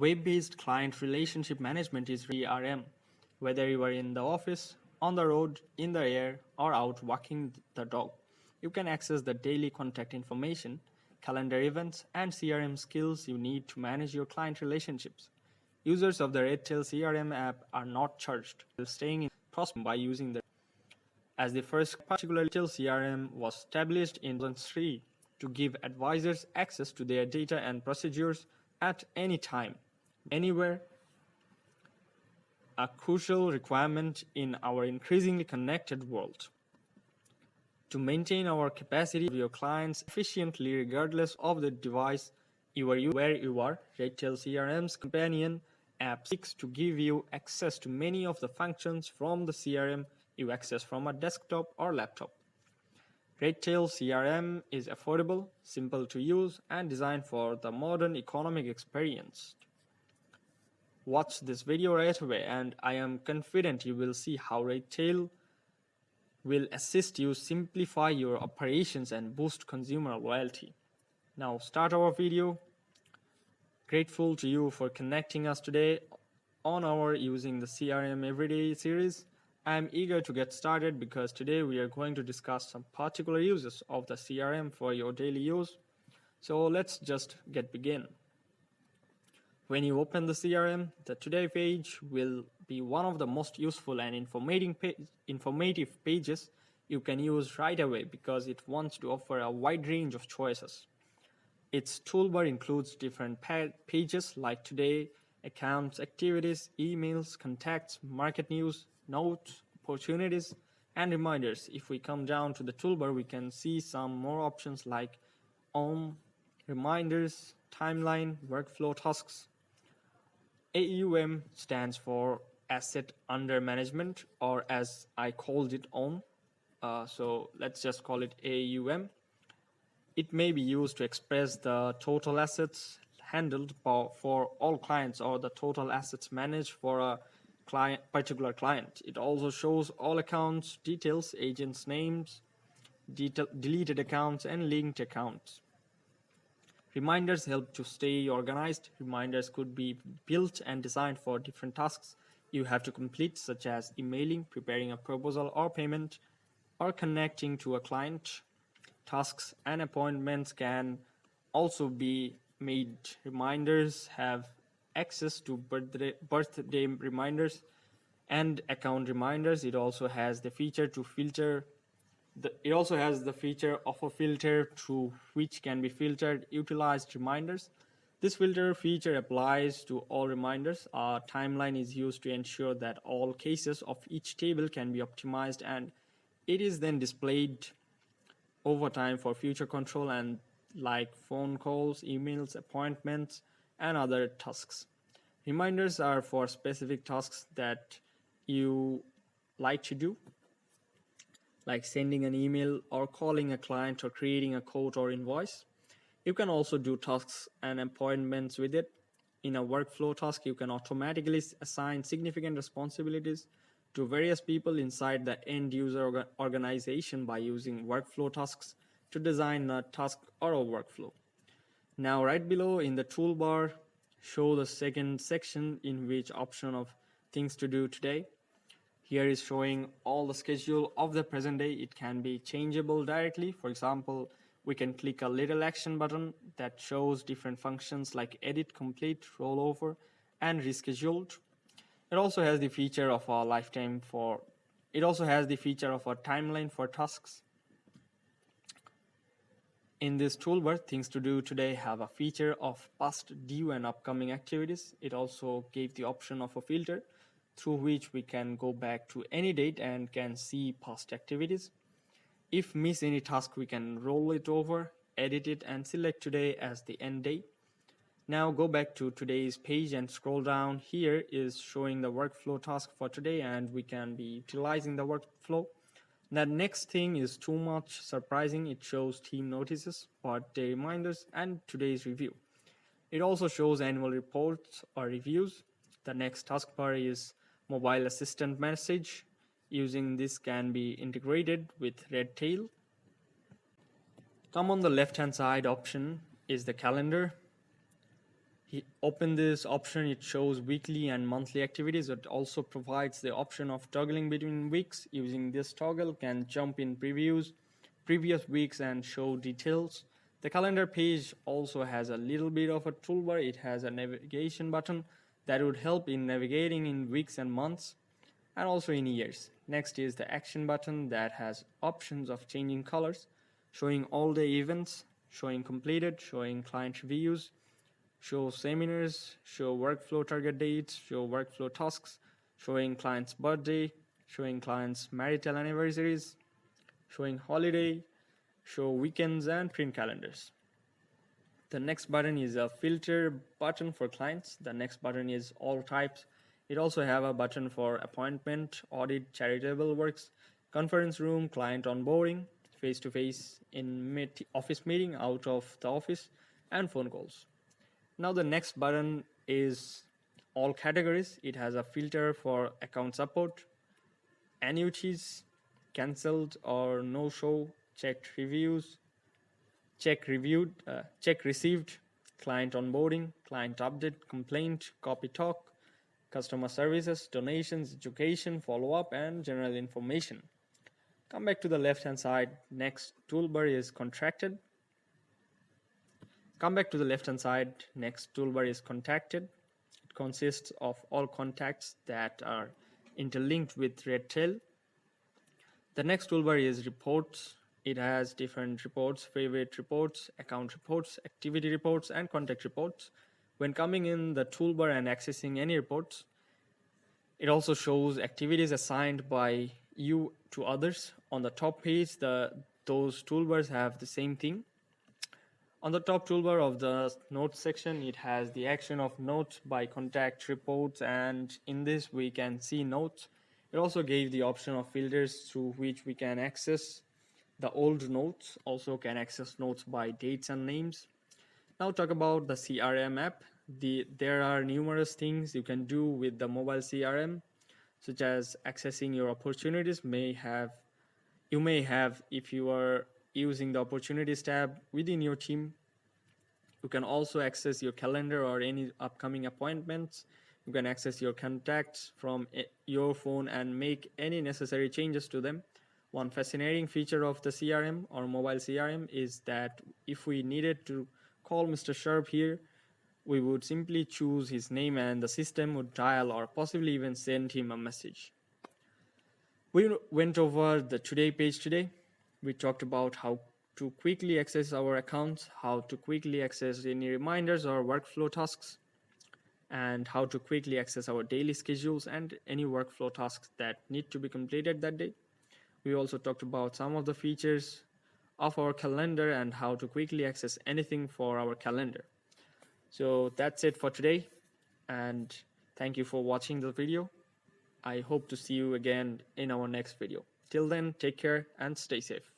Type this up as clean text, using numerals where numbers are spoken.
Web-based client relationship management is CRM. Whether you are in the office, on the road, in the air, or out walking the dog, you can access the daily contact information, calendar events, and CRM skills you need to manage your client relationships. Users of the Redtail CRM app are not charged, staying in prosperous by using the as the first particular Redtail CRM was established in 2003 to give advisors access to their data and procedures at any time, anywhere, a crucial requirement in our increasingly connected world. To maintain our capacity to serve your clients efficiently regardless of the device where you are, Redtail CRM's companion app seeks to give you access to many of the functions from the CRM you access from a desktop or laptop. Redtail CRM is affordable, simple to use, and designed for the modern economic experience. Watch this video right away, and I am confident you will see how Redtail will assist you simplify your operations and boost consumer loyalty. Now start our video. Grateful to you for connecting us today on our Using the CRM Everyday series. I am eager to get started because today we are going to discuss some particular uses of the CRM for your daily use. So let's just begin. When you open the CRM, the Today page will be one of the most useful and informative pages you can use right away because it wants to offer a wide range of choices. Its toolbar includes different pages like Today, Accounts, Activities, Emails, Contacts, Market News, Notes, Opportunities, and Reminders. If we come down to the toolbar, we can see some more options like Home, Reminders, Timeline, Workflow Tasks. AUM stands for Asset Under Management, or as I called it OM. So let's just call it AUM. It may be used to express the total assets handled for all clients or the total assets managed for a particular client. It also shows all accounts, details, agents' names, deleted accounts, and linked accounts. Reminders help to stay organized. Reminders could be built and designed for different tasks you have to complete, such as emailing, preparing a proposal or payment, or connecting to a client. Tasks and appointments can also be made. Reminders have access to birthday reminders and account reminders. It also has the feature to filter. It also has the feature of a filter through which can be filtered utilized reminders. This filter feature applies to all reminders. A timeline is used to ensure that all cases of each table can be optimized, and it is then displayed over time for future control and like phone calls, emails, appointments, and other tasks. Reminders are for specific tasks that you like to do, like sending an email or calling a client or creating a quote or invoice. You can also do tasks and appointments with it. In a workflow task, you can automatically assign significant responsibilities to various people inside the end user organization by using workflow tasks to design a task or a workflow. Now right below in the toolbar, show the second section in which option of things to do today. Here is showing all the schedule of the present day. It can be changeable directly. For example, we can click a little action button that shows different functions like edit, complete, rollover, and rescheduled. It also has the feature of a timeline for tasks. In this toolbar, things to do today have a feature of past due and upcoming activities. It also gave the option of a filter through which we can go back to any date and can see past activities. If miss any task, we can roll it over, edit it, and select today as the end date. Now go back to today's page and scroll down. Here is showing the workflow task for today, and we can be utilizing the workflow. The next thing is too much surprising. It shows team notices, birthday reminders, and today's review. It also shows annual reports or reviews. The next taskbar is mobile assistant message. Using this can be integrated with Redtail. Come on the left hand side option is the calendar. Open this option, it shows weekly and monthly activities. It also provides the option of toggling between weeks. Using this toggle, can jump in previous weeks and show details. The calendar page also has a little bit of a toolbar. It has a navigation button that would help in navigating in weeks and months, and also in years. Next is the action button that has options of changing colors, showing all the events, showing completed, showing client reviews, show seminars, show workflow target dates, show workflow tasks, showing client's birthday, showing client's marital anniversaries, showing holiday, show weekends, and print calendars. The next button is a filter button for clients. The next button is all types. It also have a button for appointment, audit, charitable works, conference room, client onboarding, face-to-face in office meeting, out of the office, and phone calls. Now the next button is all categories. It has a filter for account support, annuities, cancelled or no show, checked reviews, check reviewed, check received, client onboarding, client update, complaint, copy talk, customer services, donations, education, follow-up, and general information. Come back to the left-hand side. Next toolbar is contracted. Come back to the left-hand side. Next toolbar is contacted. It consists of all contacts that are interlinked with Redtail. The next toolbar is reports. It has different reports, favorite reports, account reports, activity reports, and contact reports. When coming in the toolbar and accessing any reports, it also shows activities assigned by you to others. On the top page, those toolbars have the same thing. On the top toolbar of the notes section, it has the action of notes by contact reports, and in this we can see notes. It also gave the option of filters through which we can access the old notes, also can access notes by dates and names. Now talk about the CRM app. There are numerous things you can do with the mobile CRM, such as accessing your opportunities. You may have if you are using the opportunities tab within your team. You can also access your calendar or any upcoming appointments. You can access your contacts from your phone and make any necessary changes to them. One fascinating feature of the CRM or mobile CRM is that if we needed to call Mr. Sharp here, we would simply choose his name and the system would dial or possibly even send him a message. We went over the Today page today. We talked about how to quickly access our accounts, how to quickly access any reminders or workflow tasks, and how to quickly access our daily schedules and any workflow tasks that need to be completed that day. We also talked about some of the features of our calendar and how to quickly access anything for our calendar. So that's it for today, and thank you for watching the video. I hope to see you again in our next video. Till then, take care and stay safe.